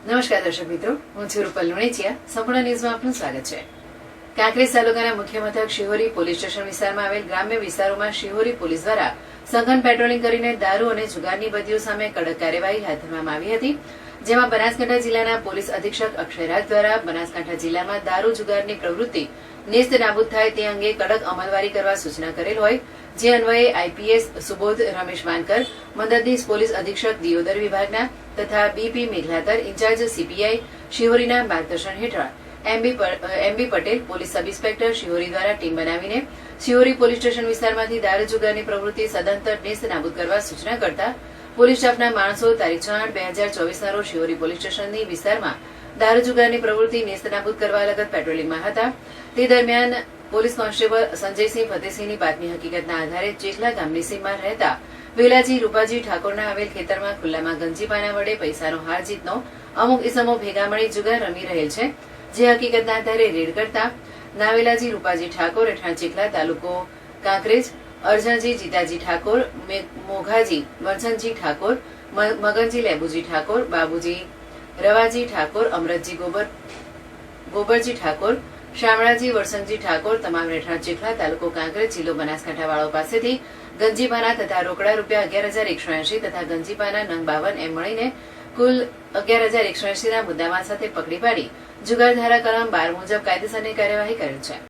નમસ્કાર દર્શક મિત્રો, હું છું રૂપલ લુણેચિયા. સંપૂર્ણ ન્યૂઝમાં આપનું સ્વાગત છે. કાંકરેજ તાલુકાના મુખ્ય મથક શિહોરી પોલીસ સ્ટેશન વિસ્તારમાં આવેલ ગ્રામ્ય વિસ્તારોમાં શિહોરી પોલીસ દ્વારા સઘન પેટ્રોલિંગ કરીને દારૂ અને જુગારની બદીઓ સામે કડક કાર્યવાહી હાથ ધરવામાં આવી હતી. જેમાં બનાસકાંઠા જિલ્લાના પોલીસ અધિક્ષક અક્ષયરાજ દ્વારા બનાસકાંઠા જિલ્લામાં દારૂ જુગારની પ્રવૃત્તિ નેસ્ત નાબૂદ થાય તે અંગે કડક અમલવારી કરવા સૂચના કરેલ હોય, જે અન્વયે આઈપીએસ સુબોધ રમેશ માનકર, મદદનીશ પોલીસ અધિક્ષક દિયોદર વિભાગના તથા બીપી મેઘલાતર, ઇન્ચાર્જ સીપીઆઈ શિહોરીના માર્ગદર્શન હેઠળ MB Patel, police sub inspector Shihori દ્વારા ટીમ બનાવીને શિહોરી પોલીસ સ્ટેશન વિસ્તારમાંથી દારૂ જુગારની પ્રવૃત્તિ સદંતર નેસ્ત નાબૂદ કરવા સૂચના કરતા પોલીસ સ્ટાફના માણસો તારીખ 6/8/2024 રોજ શિહોરી પોલીસ સ્ટેશનની વિસ્તારમાં દારૂ જુગારની પ્રવૃત્તિ નેસ્ત નાબૂદ કરવા લગત પેટ્રોલિંગમાં હતા. તે દરમિયાન પોલીસ કોન્સ્ટેબલ સંજયસિંહ ફતેહસિંહની બાતમી હકીકતના આધારે ચેખલા ગામની સીમમાં રહેતા વેલાજી રૂપાજી ઠાકોરના આવેલ ખેતરમાં ખુલ્લામાં ગંજીપાના વડે પૈસાનો હાર જીતનો અમુક ઇસમો ભેગા મળી જુગાર રમી રહેલ છે, જે હકીકતના આધારે રેડ કરતા નાવેલાજી રૂપાજી ઠાકોર રહેઠાણ ચેખલા, તાલુકો કાંકરેજ, અરજણજી જીતાજી ઠાકોર, મોઘાજી વરસનજી ઠાકોર, મગનજી લેબુજી ઠાકોર, બાબુજી રવાજી ઠાકોર, અમરતજી ગોબરજી ઠાકોર, શામળાજી વરસંગજી ઠાકોર તમામ રહેઠાણ ચેખલા, તાલુકો કાંકરેજ, જિલ્લો બનાસકાંઠા વાળો પાસેથી ગંજીપાના તથા રોકડા રૂપિયા 11,180 તથા ગંજીપાના નંગ 52 એમ મળીને કુલ 11,180 ના મુદ્દામાલ સાથે પકડી પાડી જુગાર ધારા કલમ 12 મુજબ કાયદેસરની કાર્યવાહી કરેલ છે.